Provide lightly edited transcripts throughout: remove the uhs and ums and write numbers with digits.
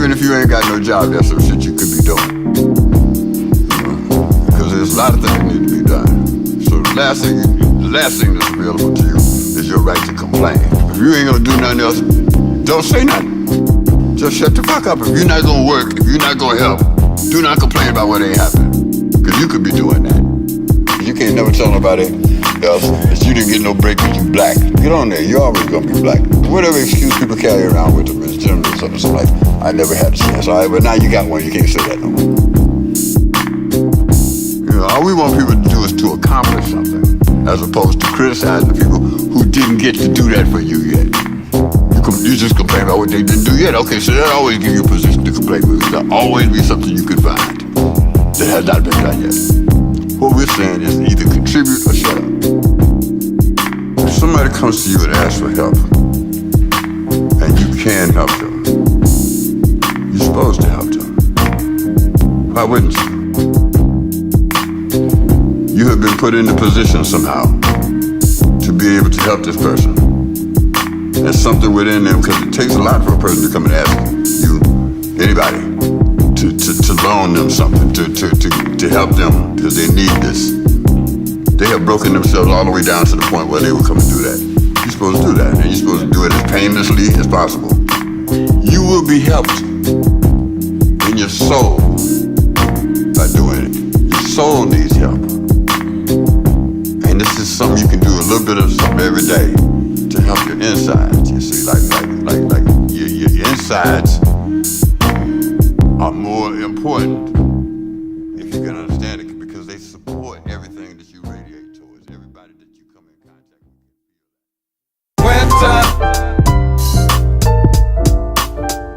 even if you ain't got no job, there's some shit you could be doing. Because there's a lot of things that need to be done. So the last thing that's available to you is your right to complain. If you ain't gonna do nothing else, don't say nothing. Just shut the fuck up. If you're not gonna work, if you're not gonna help, do not complain about what ain't happening. Because you could be doing that. You can't never tell nobody else that you didn't get no break because you black. Get on there, you're always gonna be black. Whatever excuse people carry around with them is generally something like, I never had a chance. All right, but now you got one, you can't say that no more. You know, all we want people to do is to accomplish something, as opposed to criticizing the people who didn't get to do that for you yet. You just complain about what they didn't do yet. Okay, so that'll always give you a position to complain with. There'll always be something you can find that has not been done yet. What we're saying is either contribute or shut up. If somebody comes to you and asks for help, and you can help them, you're supposed to help them. Why wouldn't you? You have been put in a position somehow to be able to help this person. There's something within them, because it takes a lot for a person to come and ask you, anybody, to loan them something, to help them, because they need this. They have broken themselves all the way down to the point where they will come and do that. You're supposed to do that, and you're supposed to do it as painlessly as possible. You will be helped in your soul by doing it. Your soul needs help. And this is something you can do a little bit of something every day to help your insides. You see, like your insides are more important, if you can understand it, because they support everything that you radiate towards, everybody that you come in contact with.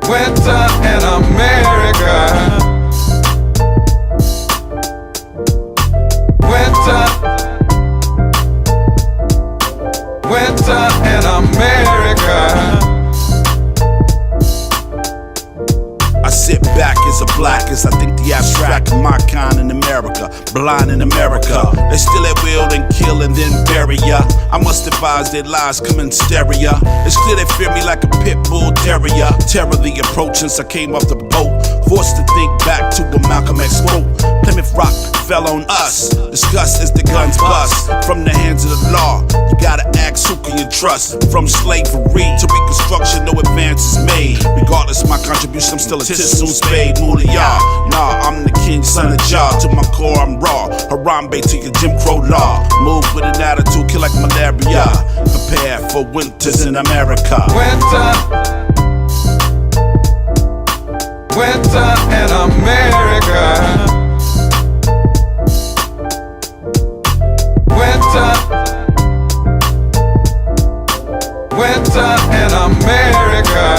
Winter in America. Winter in America. I sit back as a black as I think the abstract of my kind in America, blind in America. They still at will and kill and then bury ya. I must advise their lies come in stereo. It's clear they fear me like a pit bull terrier. Terror the approach since I came off the boat. Forced to think back to what Malcolm X wrote. Plymouth Rock fell on us. Disgust as the guns bust from the hands of the law. You gotta ask who can you trust. From slavery to reconstruction, no advances made. Regardless of my contribution, I'm still a Tissoon Spade Moolah. Nah, I'm the king, son of Jah. To my core, I'm raw. Harambe to your Jim Crow law. Move with an attitude, kill like malaria. Prepare for winters in America. Winter in America. Winter in America.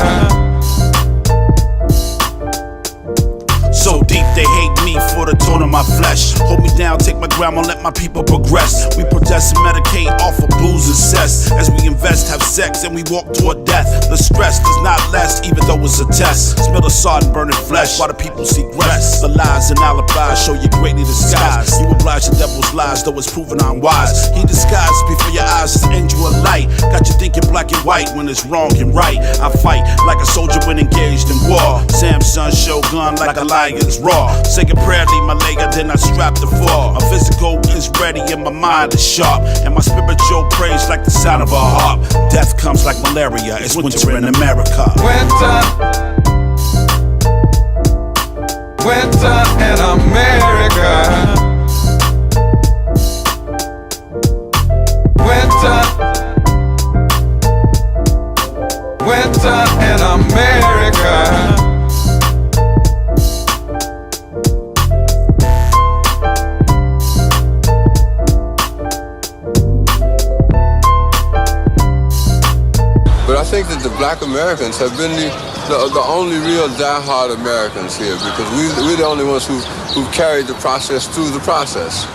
So deep they hate me for the tone of my flesh. Hold me down, take my grandma, let my people progress. We protest and medicate off of booze and cess. As we invest, have sex, and we walk toward death. The stress does not last, even though it's a test. Smell the sod and burning flesh while the people seek rest. The lies and alibis show you greatly disguised. You oblige the devil's lies, though it's proven unwise. He disguised before your eyes as an angel of light. Got you thinking black and white when it's wrong and right. I fight like a soldier when engaged in war. SamSun Shogun like a lion's raw. Say a prayer, leave my leg, then I strap the fall. My physical is ready and my mind is sharp. And my spiritual praise like the sound of a harp. Death comes like malaria, it's winter in America. Winter in America. Winter in America. But I think that the black Americans have been the only real die-hard Americans here, because we're the only ones who've carried the process through the process.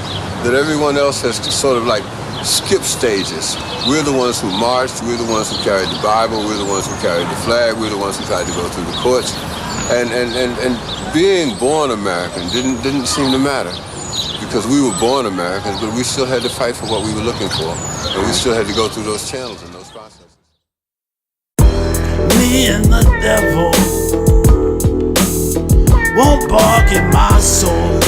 That everyone else has sort of like skipped stages. We're the ones who marched, we're the ones who carried the Bible, we're the ones who carried the flag, we're the ones who tried to go through the courts. And being born American didn't seem to matter, because we were born Americans, but we still had to fight for what we were looking for. And we still had to go through those channels and those processes. Me and the devil bark in my soul.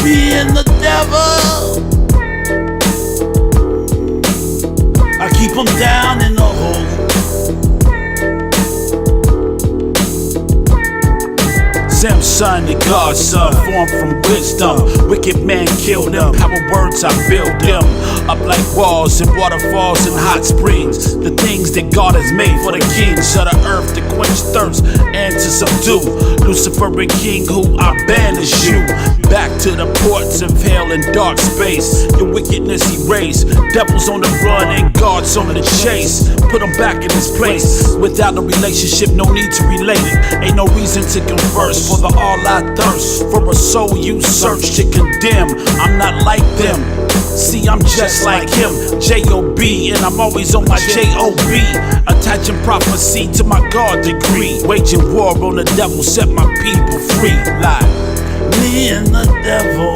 Me and the devil, I keep him down in the hole. SamSun, the God's son, formed from wisdom. Wicked man killed them, power words I build them up like walls and waterfalls and hot springs. The things that God has made for the kings of the earth to quench thirst and to subdue. Lucifer and King, who I banish you back to the ports of hell and dark space. Your wickedness erased, devils on the run and God's on the chase. Put them back in his place. Without a relationship, no need to relate it. Ain't no reason to converse. For the all I thirst, for a soul you search to condemn. I'm not like them. See, I'm just like him, J.O.B. And I'm always on my J.O.B. Attaching prophecy to my God degree. Waging war on the devil, set my people free. Like me and the devil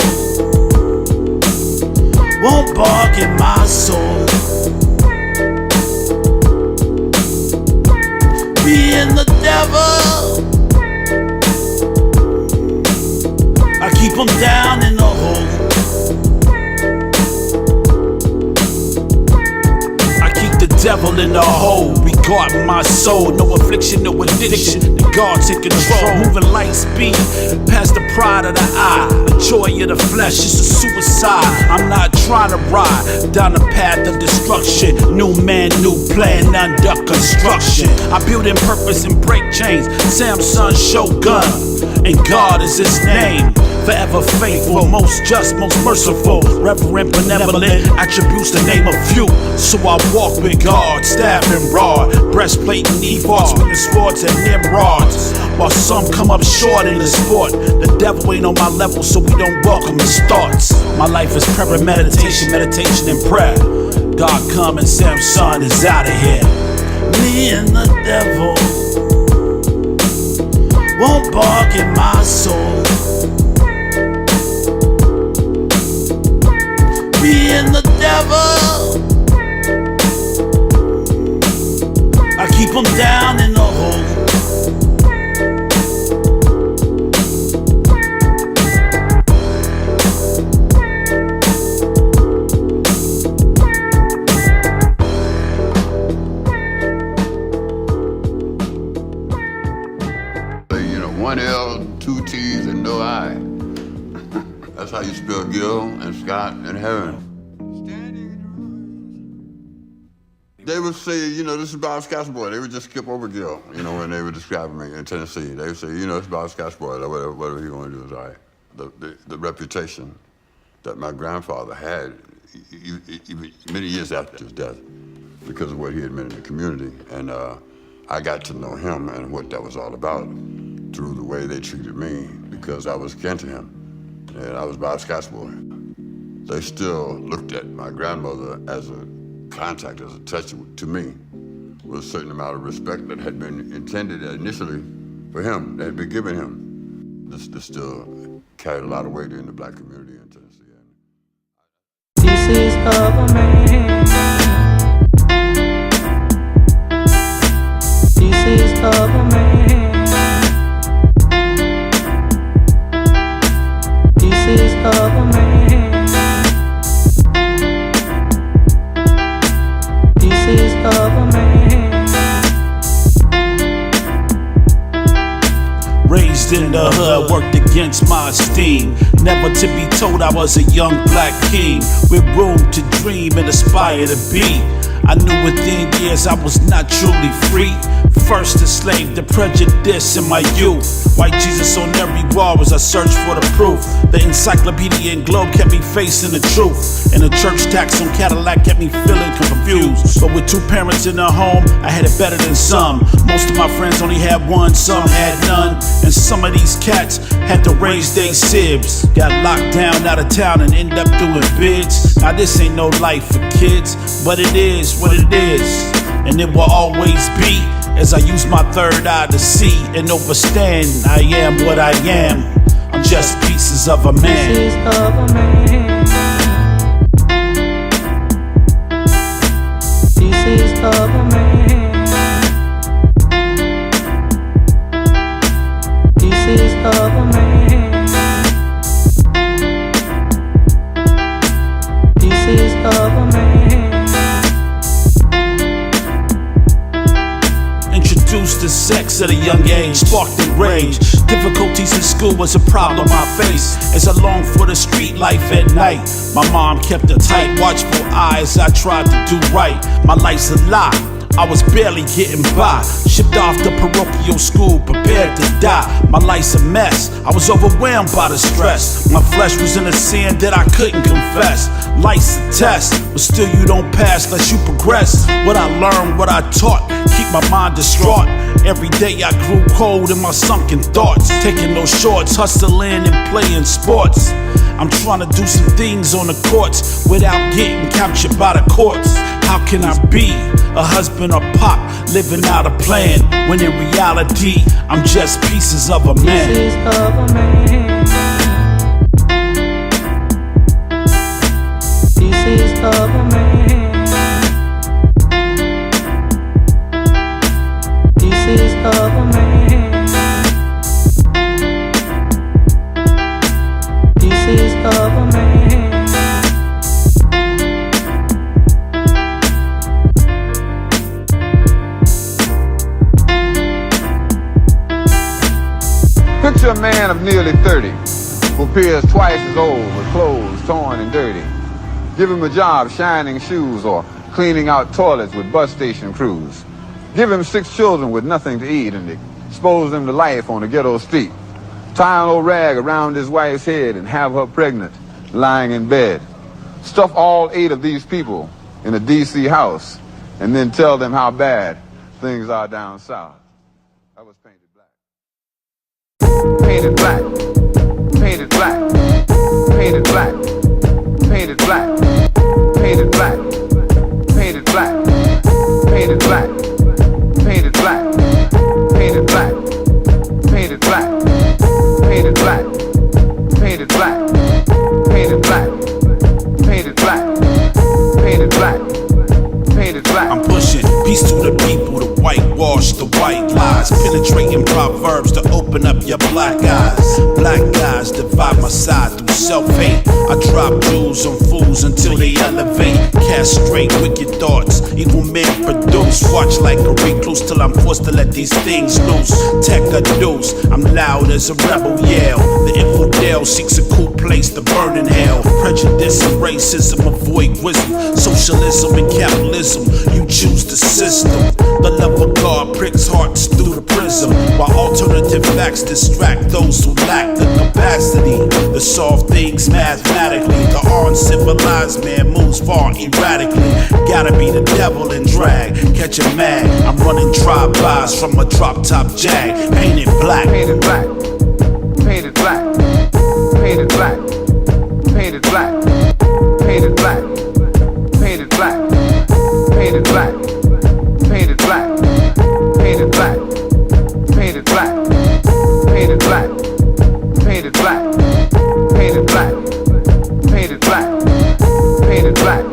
won't bark in my soul. Me and the devil, I keep him down in the hole. I keep the devil in the hole. Regard my soul, no affliction, no addiction. The God's in control, moving light speed past the pride of the eye. The joy of the flesh is a suicide. I'm not trying to ride down the path of destruction. New man, new plan, under construction. I build in purpose and break chains. SamSun Shogun, and God is his name. Forever faithful, most just, most merciful, reverent, benevolent, attributes to name a few. So I walk with God, staff and rod, breastplate and ephod, swinging swords and nimrods. While some come up short in the sport, the devil ain't on my level, so we don't welcome his thoughts. My life is prayer and meditation, meditation and prayer. God come and SamSun is out of here. Me and the devil won't bark in my soul. Me and the devil, I keep him down in the hole. You know, one L, two T's, and no I. That's how you spell Gil and Scott and Heron. They would say, you know, this is Bob Scott's boy. They would just skip over Gil, you know, when they were describing me in Tennessee. They would say, you know, it's Bob Scott's boy. Whatever he want to do is all right. The reputation that my grandfather had, many years after his death, because of what he had meant in the community. And I got to know him and what that was all about through the way they treated me, because I was kin to him. And I was Bob Scott's boy. They still looked at my grandmother as a contact, as a touch to me, with a certain amount of respect that had been intended initially for him, that had been given him. This still carried a lot of weight in the black community in Tennessee. Pieces of a man. Pieces of a man. Pieces of a man. Pieces of a man. Raised in the hood, worked against my esteem. Never to be told I was a young black king, with room to dream and aspire to be. I knew within years I was not truly free. First enslaved to prejudice in my youth. White Jesus on every wall as I searched for the proof. The encyclopedia and globe kept me facing the truth, and the church tax on Cadillac kept me feeling confused. But with two parents in the home, I had it better than some. Most of my friends only had one, some had none. And some of these cats had to raise their sibs. Got locked down out of town and end up doing bids. Now this ain't no life for kids, but it is what it is, and it will always be. As I use my third eye to see and understand, I am what I am. I'm just pieces of a man. Pieces of a man. Pieces of a man. Introduced to sex at a young age, sparked the rage. Difficulties in school was a problem I faced as I longed for the street life at night. My mom kept a tight, watchful eye as I tried to do right. My life's a lie, I was barely getting by. Shipped off to parochial school, prepared to die. My life's a mess, I was overwhelmed by the stress. My flesh was in a sin that I couldn't confess. Life's a test, but still you don't pass unless you progress. What I learned, what I taught, keep my mind distraught. Every day I grew cold in my sunken thoughts. Taking no shorts, hustling and playing sports. I'm trying to do some things on the courts without getting captured by the courts. How can I be a husband or pop, living out a plan, when in reality I'm just pieces of a man? Pieces of a man. Pieces of a man. Pieces of a man. Pieces of a man. Picture a man of nearly 30 who appears twice as old with clothes torn and dirty. Give him a job shining shoes or cleaning out toilets with bus station crews. Give him 6 children with nothing to eat and expose them to life on a ghetto street. Tie an old rag around his wife's head and have her pregnant, lying in bed. Stuff all 8 of these people in a D.C. house and then tell them how bad things are down south. That was painted black. Painted black, painted black, painted black, painted black, painted black, painted black, painted black, painted black, painted black, painted black, painted black, painted black, painted black, painted black, painted black, painted black. I'm pushing peace to the people, to whitewash the white lies, penetrating proverbs to open up your black eyes. Black guys divide my side through self-hate. I drop jewels on fools until they elevate. Castrate wicked thoughts, evil men produce. Watch like a recluse till I'm forced to let these things loose. Tech a deuce, I'm loud as a rebel yell. The infidel seeks a cool place to burn in hell. Prejudice and racism avoid wisdom. Socialism and capitalism, you choose the system. The love of God pricks hearts through the prism, while alternative facts distract those who lack the capacity to solve things mathematically. The uncivilized man moves far erratically. Gotta be the devil in drag, catch a mag. I'm running drive-bys from a drop-top Jag, painted black. Painted black, painted black, painted black, painted black, painted black, painted black, painted black, painted black, painted black, painted black, painted black, painted black, painted black, painted black, painted black,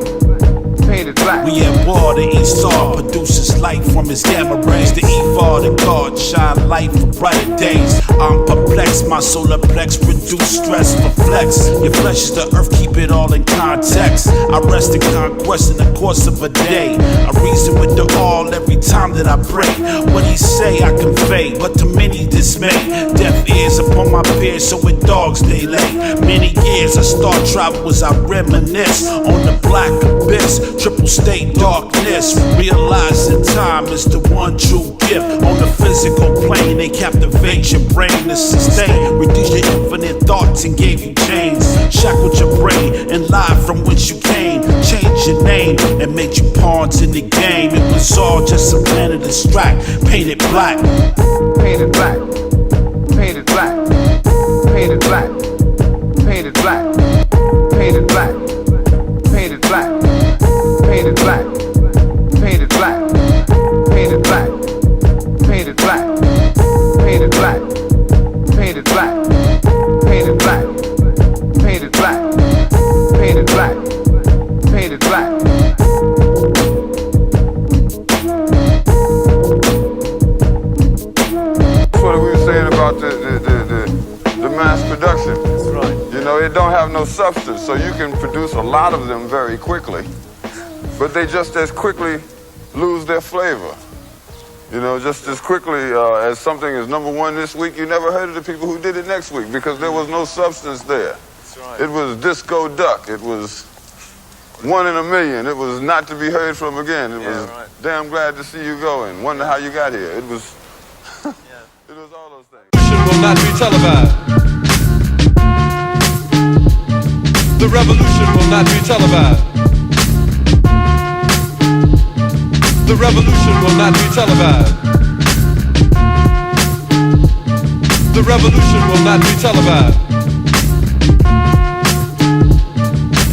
painted black. We at war, the Esau produces light from his gamma rays. The ephod and God shine light for brighter days. I'm perplexed, my solar plex reduce stress for flex. Your flesh is the earth, keep it all in context. I rest in conquest in the course of a day. I reason with the all every time that I pray. What he say I convey, but to many dismay. Deaf ears upon my peers, so with dogs they lay. Many years I start travel as I reminisce on the black abyss, triple state darkness. Realizing time is the one true gift. On the physical plane, they captivate your brain to sustain. Reduce your infinite thoughts and gave you chains. Shackled your brain and lied from whence you came. Changed your name and made you pawns in the game. It was all just a plan to distract. Painted black. Painted black, painted black, painted black, painted black, painted black, painted black, painted black, painted black, painted black, painted black, painted black, painted black, painted black, painted black, painted black, painted black. What we were saying about the mass production. That's right. You know, it don't have no substance, so you can produce a lot of them very quickly, but they just as quickly lose their flavor. You know, just as quickly as something is #1 this week, you never heard of the people who did it next week because there was no substance there. That's right. It was disco duck. It was 1 in a million. It was not to be heard from again. It was damn glad to see you going. Wonder how you got here. It was, it was all those things. Will not be televised. The revolution will not be televised. The revolution will not be televised. The revolution will not be televised.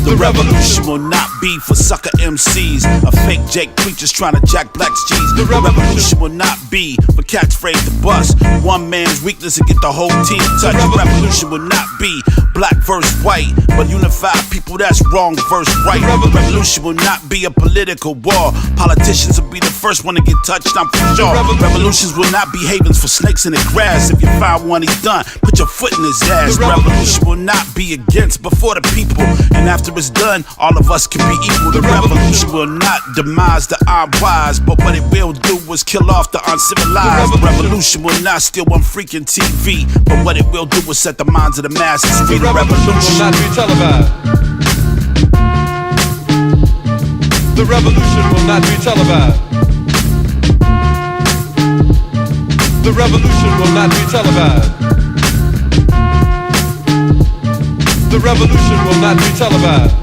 The revolution will not be for sucker MCs, a fake Jake preachers trying to jack black's cheese. The revolution will not be for catchphrase to bust one man's weakness and get the whole team touched. The revolution will not be black versus white, but unify people that's wrong versus right. The revolution will not be a political war. Politicians will be the first one to get touched, I'm for sure. Revolutions will not be havens for snakes in the grass. If you find one, he's done. Put your foot in his ass. The revolution will not be against before the people, and after it's done, all of us can be equal. The revolution will not demise the unwise, but what it will do is kill off the uncivilized. The revolution will not steal one freaking TV, but what it will do is set the minds of the masses free. The revolution will not be televised. The revolution will not be televised. The revolution will not be televised. The revolution will not be televised.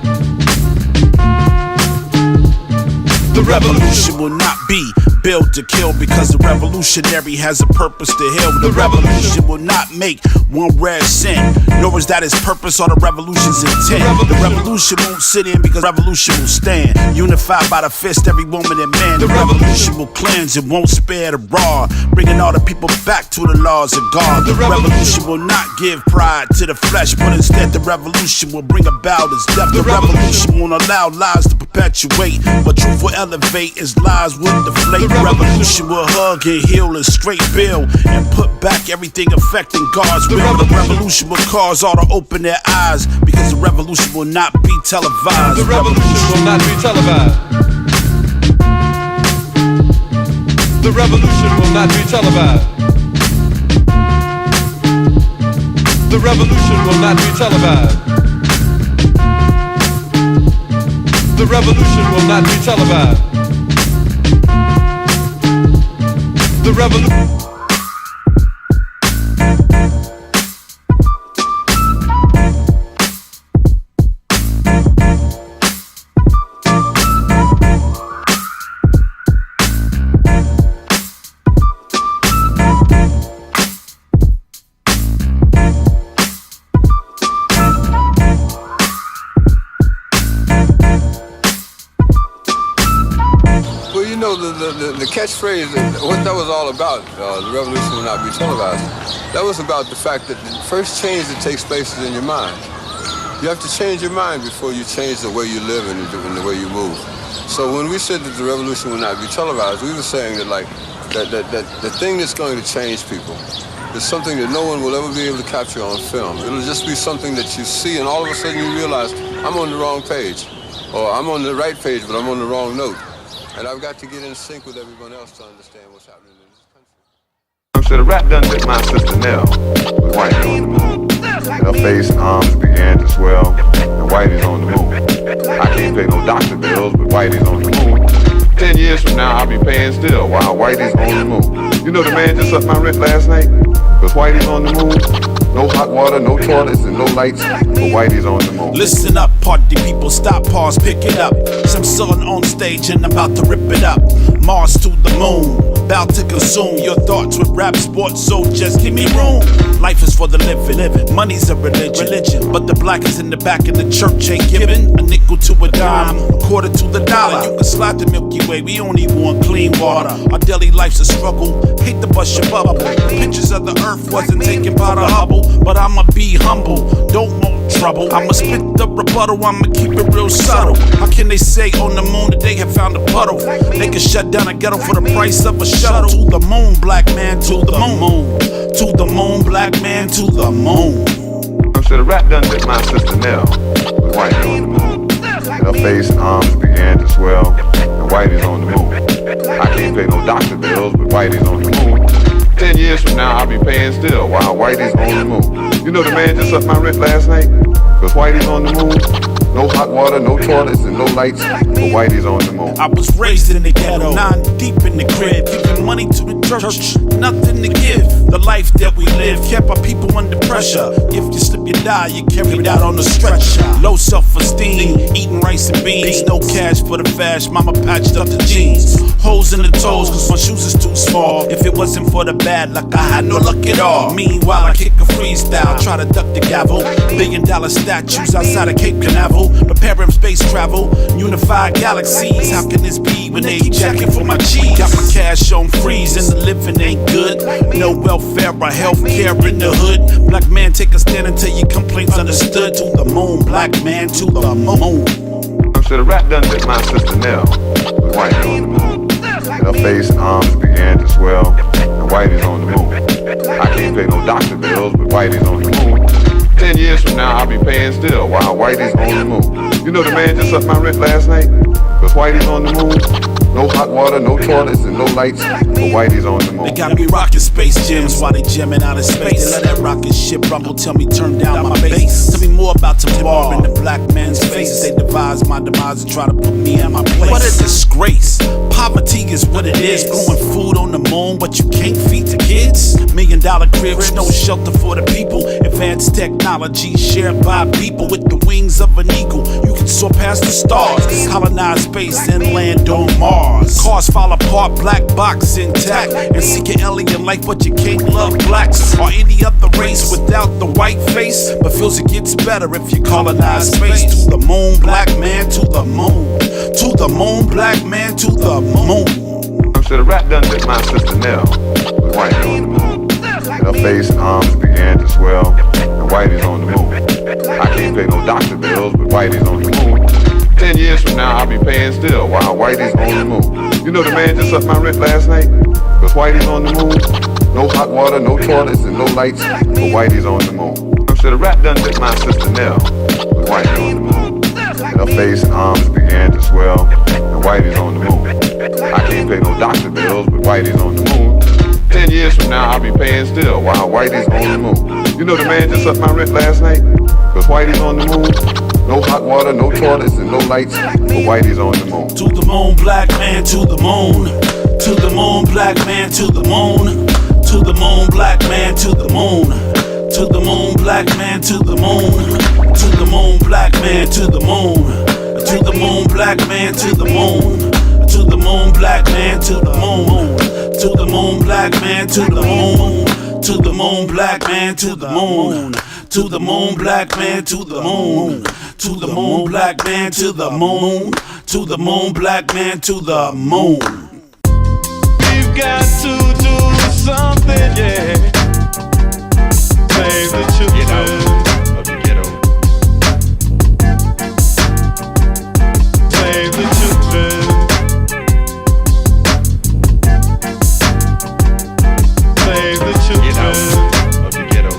The revolution will not be built to kill because the revolutionary has a purpose to heal. The revolution will not make one rare sin, nor is that its purpose or the revolution's intent. The revolution won't sit in because revolution will stand, unified by the fist, every woman and man. The revolution will cleanse and won't spare the raw, bringing all the people back to the laws of God. The revolution will not give pride to the flesh, but instead the revolution will bring about its death. The revolution won't allow lies to perpetuate, but truth will elevate as lies would deflate. The revolution will hug and heal and straight bill and put back everything affecting God's will. The revolution will cause all to open their eyes because the revolution will not be televised. The revolution will not be televised. The revolution will not be televised. The revolution will not be televised. The revolution will not be televised. The revolution. The catchphrase, what that was all about, the revolution will not be televised, that was about the fact that the first change that takes place is in your mind. You have to change your mind before you change the way you live and the way you move. So when we said that the revolution will not be televised, we were saying that that the thing that's going to change people is something that no one will ever be able to capture on film. It'll just be something that you see and all of a sudden you realize, I'm on the wrong page, or I'm on the right page but I'm on the wrong note. And I've got to get in sync with everyone else to understand what's happening in this country. So the rap done bit my sister Nell with Whitey on the moon. Her face and arms began to swell, and Whitey's on the moon. I can't pay no doctor bills, but Whitey's on the moon. 10 years from now, I'll be paying still while Whitey's on the moon. You know the man just upped my rent last night? Because Whitey's on the moon. No hot water, no toilets, and no lights, but Whitey's on the moon. Listen up, party people, stop, pause, pick it up. SamSun on stage and about to rip it up. Mars to the moon, about to consume your thoughts with rap, sports, so just give me room. Life is for the living, money's a religion, but the black is in the back and the church ain't giving a nickel to a dime, a quarter to the dollar. You can slide the Milky Way, we only want clean water. Our daily life's a struggle, hate to bust your bubble. Pictures of the earth wasn't taken by the Hubble, but I'ma be humble, don't want trouble. I'ma spit the rebuttal, I'ma keep it real subtle. How can they say on the moon that they have found a puddle? They can shut down a ghetto for the price of a shuttle. To the moon, black man, to the moon. To the moon, black man, to the moon. So the rap done bit my sister Nell with Whitey on the moon. Her face and arms began to swell, and Whitey's on the moon. I can't pay no doctor bills, but Whitey's on the moon. 10 years from now, I'll be paying still while Whitey's on the moon. You know the man just upped my rent last night? Cause Whitey's on the moon. No hot water, no toilets, and no lights, but Whitey's on the moon. I was raised in the ghetto, 9 deep in the crib, giving money to the church, nothing to give. The life that we live kept our people under pressure. If you slip, you die, you carried out on the stretcher. Low self-esteem, eating rice and beans, no cash for the fast, mama patched up the jeans. Holes in the toes, cause my shoes is too small. If it wasn't for the bad luck, I had no luck at all. Meanwhile, I kick a freestyle, try to duck the gavel. $1 billion statues outside of Cape Canaveral. Preparing space travel, unified galaxies. How can this be when they jacking for my cheese? Got my cash on freeze and the living ain't good. No welfare or health care in the hood. Black man, take a stand until your complaints understood. To the moon, black man, to the moon. So the rap done bit my sister Nell with Whitey on the moon. And her face and arms began to swell, and Whitey's on the moon. I can't pay no doctor bills, but Whitey's on the moon. 10 years from now, I'll be paying still while Whitey's on the moon. You know the man just upped my rent last night? Cause Whitey's on the moon. No hot water, no toilets, and no lights, but Whitey's on the moon. They got me rocking space gems while they jamming out of space. They let that rocket ship rumble, tell me turn down my bass. Tell me more about tomorrow in the black man's face. They devise my demise and try to put me in my place. What a disgrace. Poverty is what it is. Growing food on the moon, but you can't feed the kids. $1 million cribs, no shelter for the people. Advanced technology shared by people with the wings of an eagle. You can soar past the stars, colonize space and land on Mars. Cars fall apart, black box intact, and seek an alien life, but you can't love blacks or any other race without the white face. But feels it gets better if you colonize space. To the moon, black man, to the moon. To the moon, black man, to the moon. So the rap done bit my sister Nell with Whitey on the moon. And her face and arms began to swell, and Whitey's on the moon. I can't pay no doctor bills, but Whitey's on the moon. 10 years from now, I'll be paying still while Whitey's on the moon. You know the man just upped my rent last night? Cause Whitey's on the moon. No hot water, no toilets, and no lights, but Whitey's on the moon. So the rap done bit my sister Nell with Whitey on the moon. And her face and arms began to swell, and Whitey's on the moon. I can't pay no doctor bills, but Whitey's on the moon. 10 years from now, I'll be paying still while Whitey's on the moon. You know the man just upped my rent last night? Cause Whitey's on the moon. No hot water, no toilets, and no lights, but Whitey's on the moon. To the moon, black man, to the moon. To the moon, black man, to the moon. To the moon, black man, to the moon. To the moon, black man, to the moon. To the moon, black man, to the moon. To the moon, black man, to the moon. To the moon, black man, to the moon. To the moon, black man, to the moon. To the moon, black man, to the moon. To the moon, black man, to the moon. To the moon, black man, to the moon. To the moon, black man, to the moon. We've got to do something, yeah. Save the children of the ghetto. Save the children. Save the children of the ghetto.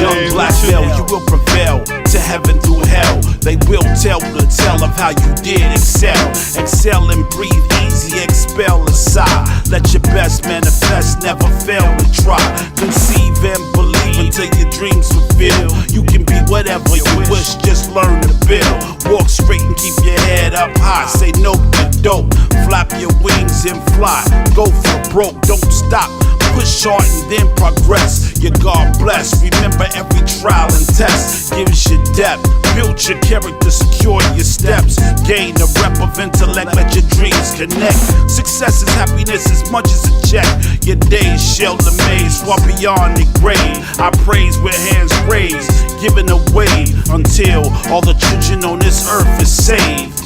Young black male, you will prevail to heaven through hell. They will tell the tale of how you did excel. Excel and breathe easy, expel and sigh. Let your best manifest, never fail to try. Conceive and believe until your dreams fulfill. You can be whatever you wish, just learn to build. Walk straight and keep your head up high. Say no to dope, flap your wings and fly. Go for broke, don't stop. Push hard and then progress. You're God blessed. Remember every trial and test gives you depth. Build your character, secure your steps. Gain a rep of intellect, let your dreams connect. Success is happiness as much as a check. Your days shall amaze far beyond the grave. I praise with hands raised, giving away until all the children on this earth is saved.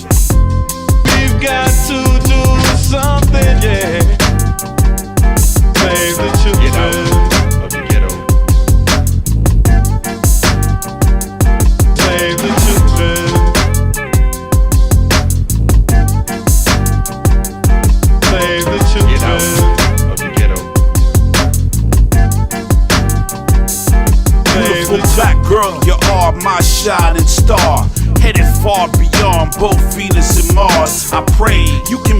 We've got to do something, yeah. Save the children of the ghetto. Save the children. Save the children of the ghetto. Beautiful black girl, you are my shining star. Headed far beyond both Venus and Mars. I pray you can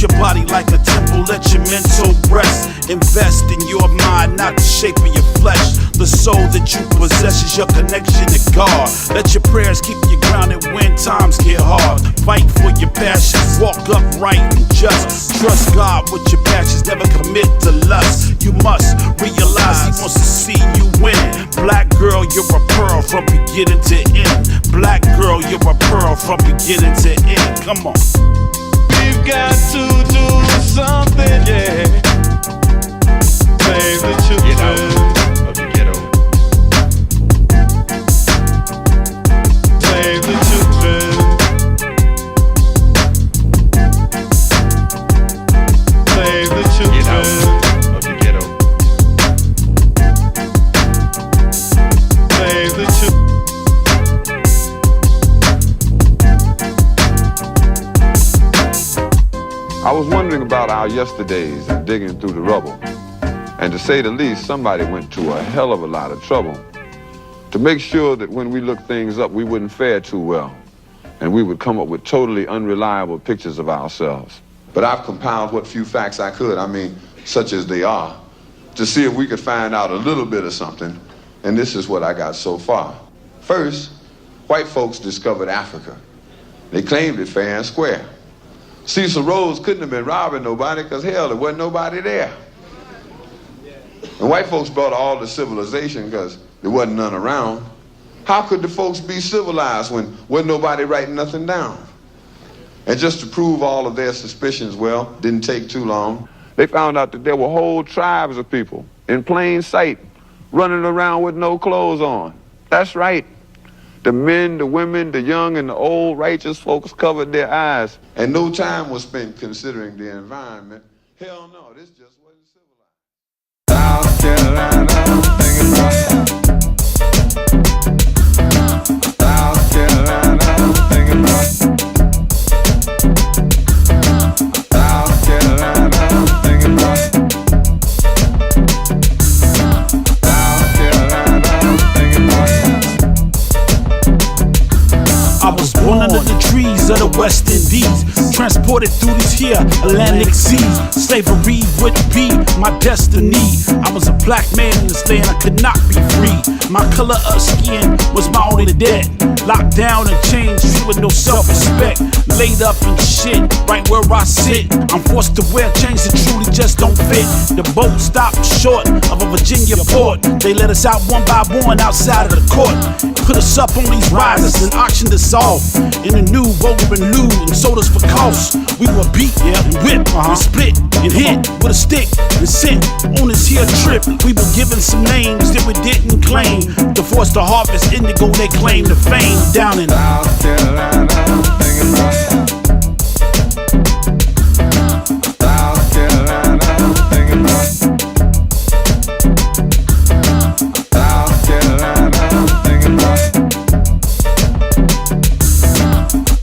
your body like a temple, let your mental rest. Invest in your mind, not the shape of your flesh. The soul that you possess is your connection to God. Let your prayers keep you grounded when times get hard. Fight for your passions, walk upright and just. Trust God with your passions, never commit to lust. You must realize He wants to see you win. Black girl, you're a pearl from beginning to end. Black girl, you're a pearl from beginning to end. Come on. We've got to do something, yeah. Save the children of the ghetto. Save the children. Save the children of the ghetto. Save the children. I was wondering about our yesterdays and digging through the rubble. And to say the least, somebody went to a hell of a lot of trouble to make sure that when we looked things up, we wouldn't fare too well. And we would come up with totally unreliable pictures of ourselves. But I've compiled what few facts I could, such as they are, to see if we could find out a little bit of something. And this is what I got so far. First, white folks discovered Africa. They claimed it fair and square. Cecil Rhodes couldn't have been robbing nobody because, hell, there wasn't nobody there. And white folks brought all the civilization because there wasn't none around. How could the folks be civilized when wasn't nobody writing nothing down? And just to prove all of their suspicions, well, didn't take too long. They found out that there were whole tribes of people in plain sight running around with no clothes on. That's right. The men, the women, the young, and the old righteous folks covered their eyes. And no time was spent considering the environment. Hell no, this just wasn't civilized. South Carolina, thinking about South Carolina, thinking about South Carolina, thinking about South Carolina, thinking about. I was born under the trees of the West Indies, transported through these here Atlantic seas. Slavery would be my destiny. I was a black man in this land, I could not be free. My color of skin was my only debt. Locked down and chained, treated with no self-respect. Laid up in shit, right where I sit. I'm forced to wear chains that truly just don't fit. The boat stopped short of a Virginia port. They let us out one by one outside of the court. Put us up on these risers and auctioned us off in a new woven loo and sold us for cost. We were beat, and whipped, and split, and hit with a stick and sent on this here trip. We were given some names that we didn't claim. To force the harvest indigo, they claim the fame down in South Carolina, thinking about South Carolina, thinking about South Carolina, thinking about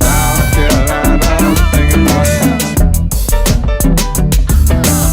South Carolina, thinking about.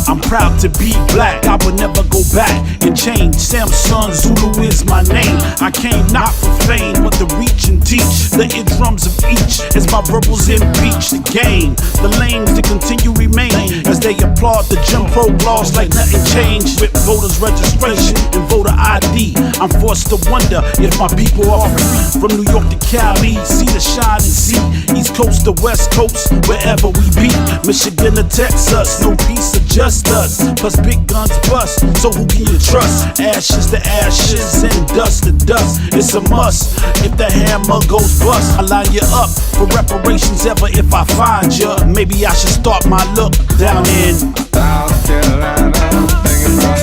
I'm proud to be black, I would never go back and change. SamSun Zulu is my name. I came not for fame, but to reach and teach the eardrums of each as my verbals impeach the game. The lanes that continue remain as they applaud the Jim Crow laws like nothing changed. With voters registration and voter ID, I'm forced to wonder if my people are free. From New York to Cali, see the shine and see East Coast to West Coast, wherever we be. Michigan to Texas, no peace or just us. Plus big guns bust, so who can you trust? Ashes to ashes and dust to dust. It's a must. If the hammer goes bust, I line you up for reparations ever if I find you. Maybe I should start my look down in South Carolina, thinking about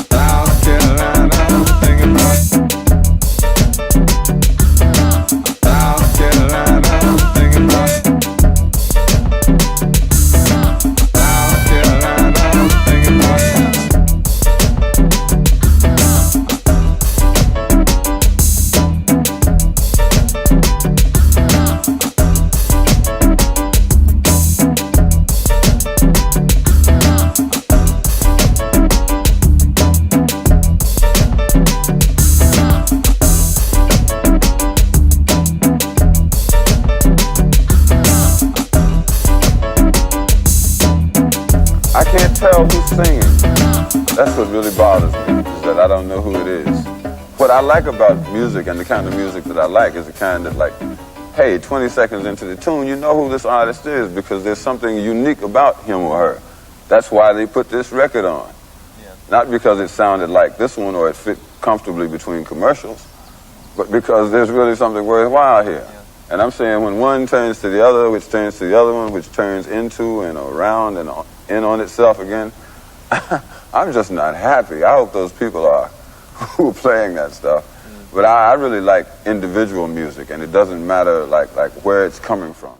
South Carolina, thinking about South Carolina, thinking about South Carolina, thinking about. I can't tell who's singing. That's what really bothers me, is that I don't know who it is. What I like about music and the kind of music that I like is the kind that, like, hey, 20 seconds into the tune, you know who this artist is because there's something unique about him or her. That's why they put this record on. Yeah. Not because it sounded like this one or it fit comfortably between commercials, but because there's really something worthwhile here. Yeah. And I'm saying when one turns to the other, which turns to the other one, which turns into and around and in on itself again, I'm just not happy. I hope those people are who are playing that stuff. But I really like individual music, and it doesn't matter like where it's coming from.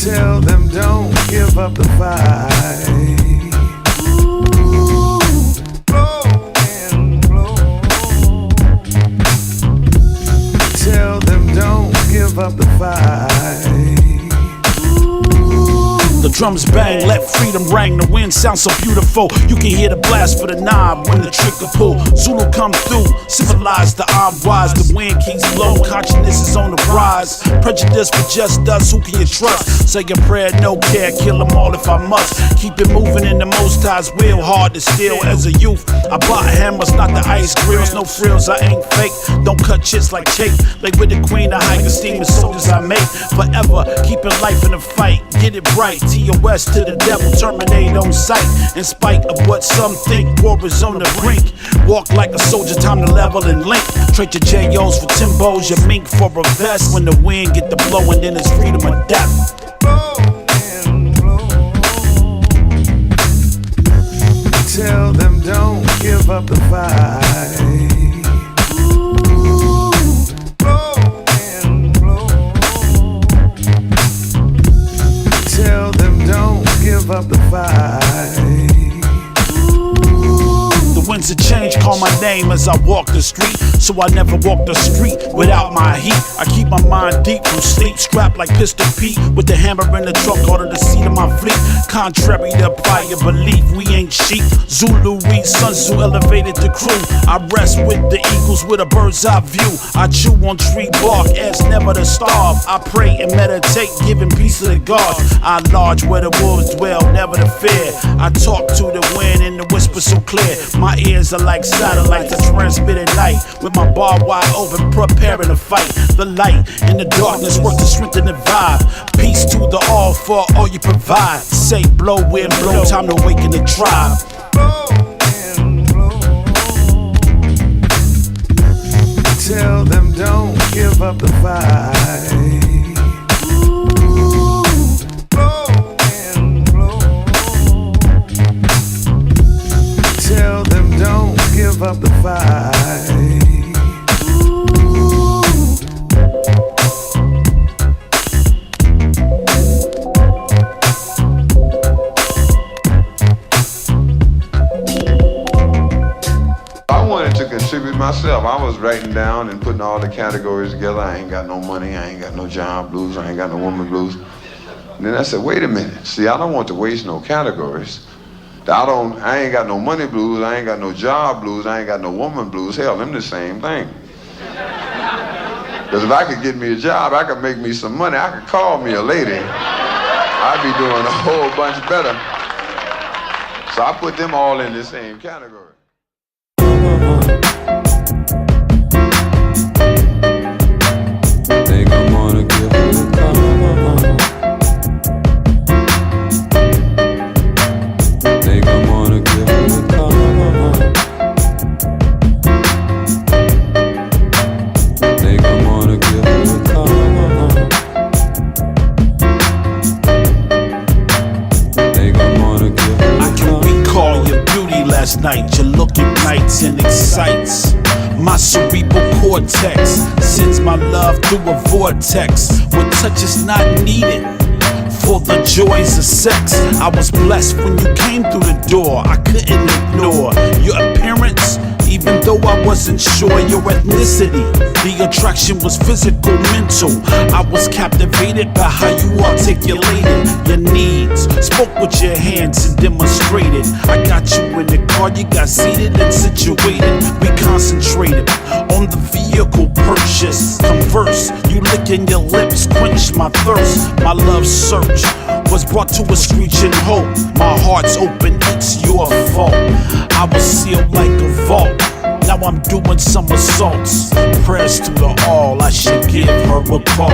Tell them don't give up the fight. Tell them don't give up the fight. The drums bang, let freedom ring. The wind sounds so beautiful. You can hear the blast for the knob when the trigger pull. Zulu come through, civilized, the arm wise. The wind keeps blowing, consciousness is on the rise. Prejudice for just us, who can you trust? Say a prayer, no care, kill them all if I must. Keep it moving in the most high's will, hard to steal. As a youth, I bought hammers, not the ice grills. No frills, I ain't fake. Don't cut chits like Jake. Lay with the queen, the high esteem, the soldiers I make. Forever, keeping life in the fight. Get it right. TOS to the devil, terminate on sight. In spite of what some think, war is on the brink. Walk like a soldier, time to level and link. Trade your JOs for Timbos, your mink for a vest. When the wind get the blowing, then it's freedom or death. Tell them don't give up the fight. Tell them don't give up the fight. The winds of change call my name as I walk the street, so I never walk the street without my heat. I keep my mind deep from sleep, strapped like Pistol Pete, with the hammer in the truck under the seat of my fleet. Contrary to prior belief, we ain't sheep. Zulu, we Sun Zulu elevated the crew. I rest with the eagles with a bird's eye view. I chew on tree bark as never to starve. I pray and meditate, giving peace to the gods. I lodge where the wolves dwell, never to fear. I talk to the wind and the whisper so clear. My ears are like satellites that transmit at night. With my bar wide open, preparing to fight. The light in the darkness work to strengthen the vibe. Peace to the all for all you provide. Say blow, wind blow, time to awaken the tribe. Tell them don't give up the fight. Tell them don't give up the fight. I wanted to contribute myself. I was writing down and putting all the categories together. I ain't got no money, I ain't got no job blues, I ain't got no woman blues. And then I said, wait a minute. See, I don't want to waste no categories. I ain't got no money blues, I ain't got no job blues, I ain't got no woman blues. Hell, them the same thing. Because if I could get me a job, I could make me some money, I could call me a lady. I'd be doing a whole bunch better. So I put them all in the same category. Think I'm gonna give it a call. Think I'm gonna give it a call. Think I'm gonna give it a call. Think I'm gonna give it a call. I can recall your beauty last night. Your look ignites and excites my cerebral cortex. Sends my love through a vortex. When touch is not needed for the joys of sex. I was blessed when you came through the door. I couldn't ignore your appearance, even though I wasn't sure your ethnicity. The attraction was physical, mental. I was captivated by how you articulated your needs. Spoke with your hands and demonstrated. I got you in the car, you got seated and situated. We concentrated on the vehicle purchase. Convert verse. You licking your lips, quench my thirst. My love search was brought to a screeching halt. My heart's open, it's your fault. I was sealed like a vault. Now I'm doing somersaults. Prayers to the all, I should give her a call.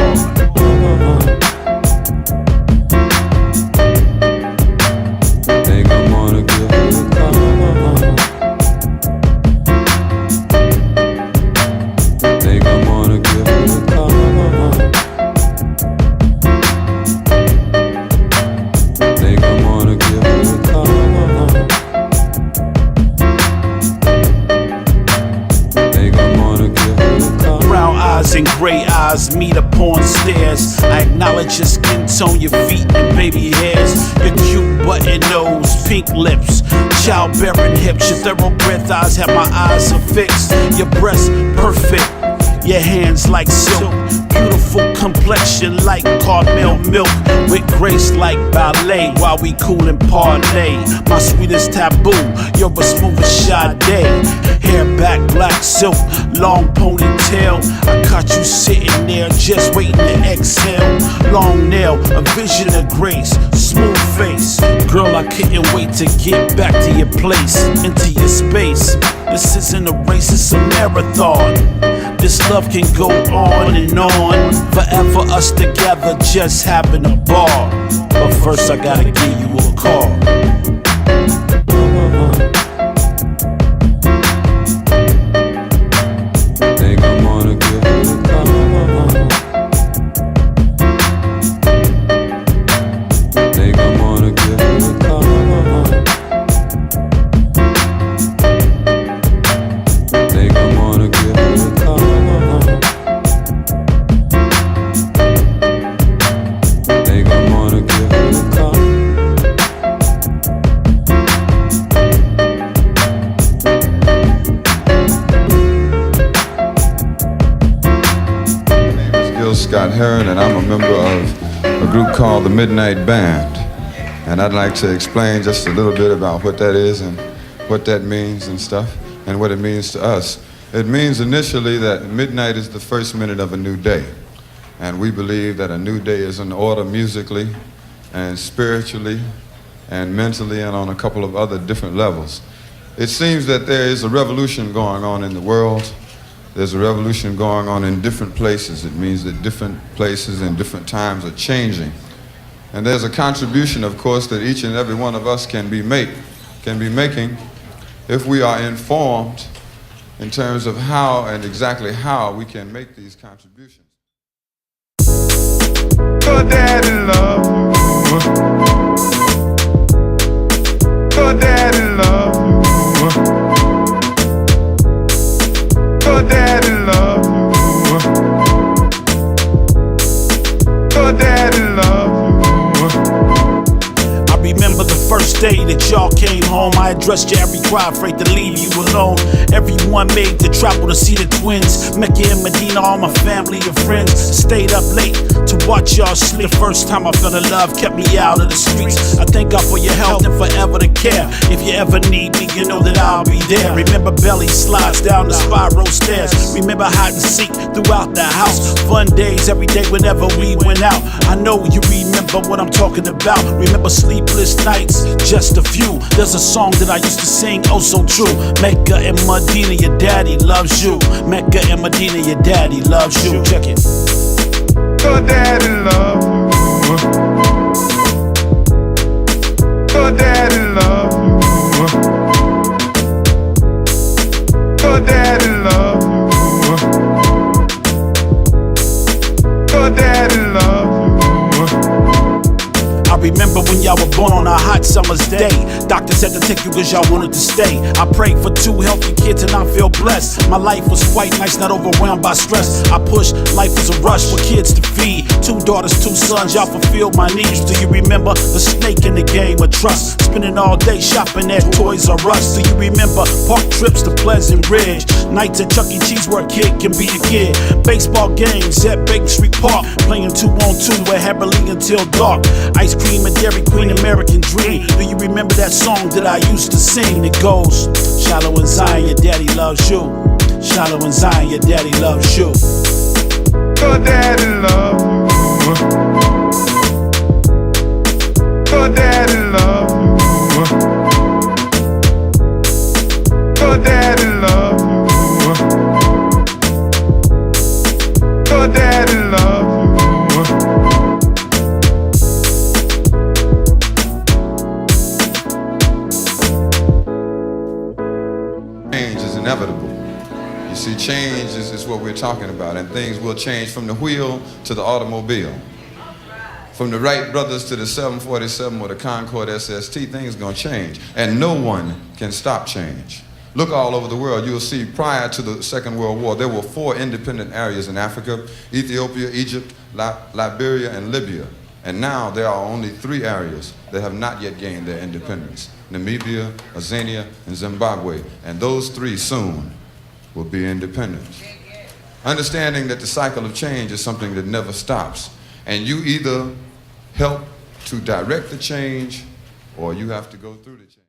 Think I'm gonna give her a call. Think I'm gonna give her a call. Think I'm gonna give her a call. Think I'm gonna give her a call. Brown eyes and gray eyes meet upon stairs. I acknowledge your skin tone, your feet and baby hairs. Your cute button nose, pink lips, childbearing hips. Your thoroughbred thighs have my eyes affixed. Your breasts perfect, your hands like silk. Beautiful complexion like caramel milk. With grace like ballet while we cool and parlay. My sweetest taboo, you're as smooth as Sade. Hair back, black silk, long ponytail. I caught you sitting there just waiting to exhale. Long nail, a vision of grace, smooth face. Girl, I couldn't wait to get back to your place, into your space. This isn't a race, it's a marathon. This love can go on and on. Forever us together, just having a ball. But first I gotta give you a call. Think I'm gonna give her a call. Think I'm gonna give her a call. Think I'm gonna give her a call. Think I'm gonna give her a call. My name is Gil Scott Heron, and I'm a member of a group called the Midnight Band. And I'd like to explain just a little bit about what that is and what that means and stuff, and what it means to us. It means initially that midnight is the first minute of a new day. And we believe that a new day is in order musically and spiritually and mentally and on a couple of other different levels. It seems that there is a revolution going on in the world. There's a revolution going on in different places. It means that different places and different times are changing. And there's a contribution, of course, that each and every one of us can be making if we are informed in terms of how and exactly how we can make these contributions. Your daddy love you. Your daddy love you. Your daddy love you. Your daddy love you. I remember the first day that y'all came home. I addressed your every cry, afraid to leave you alone. Everyone made the travel to see the twins. Mecca and Medina, all my family and friends stayed up late to watch y'all sleep. The first time I felt in love kept me out of the streets. I thank God for your health and forever to care. If you ever need me, you know that I'll be there. Remember belly slides down the spiral stairs. Remember hide and seek throughout the house. Fun days every day whenever we went out. I know you remember what I'm talking about. Remember sleepless nights, just a few. There's a song that I used to sing, oh so true. Mecca and Medina, your daddy loves you. Mecca and Medina, your daddy loves you. Check it. Your daddy love you. Your daddy love you. Your daddy love you. Your daddy love you. I remember when y'all were born on a hot summer's day. Doctors had to take you cause y'all wanted to stay. I prayed for 2 healthy kids and I feel blessed. My life was quite nice, not overwhelmed by stress. I pushed, life was a rush for kids to feed. 2 daughters, 2 sons, y'all fulfilled my needs. Do you remember the snake in the game of trust? Spending all day shopping at Toys R Us. Do you remember park trips to Pleasant Ridge? Nights at Chuck E. Cheese where a kid can be a kid. Baseball games at Baker Street Park. Playing 2-on-2 at Happily until dark. Ice cream at Dairy Queen, American Dream. Do you remember that song that I used to sing? It goes, Shallow and Zion, your daddy loves you. Shallow and Zion, your daddy loves you. Your daddy loves you. Your daddy loves you. Your daddy loves you. Your daddy loves you. Change is inevitable. You see, change is what we're talking about, and things will change from the wheel to the automobile. From the Wright brothers to the 747 or the Concorde SST, things are going to change, and no one can stop change. Look all over the world, you'll see prior to the Second World War, there were 4 independent areas in Africa: Ethiopia, Egypt, Liberia, and Libya. And now there are only 3 areas that have not yet gained their independence: Namibia, Tanzania, and Zimbabwe. And those 3 soon will be independent. Understanding that the cycle of change is something that never stops. And you either help to direct the change or you have to go through the change.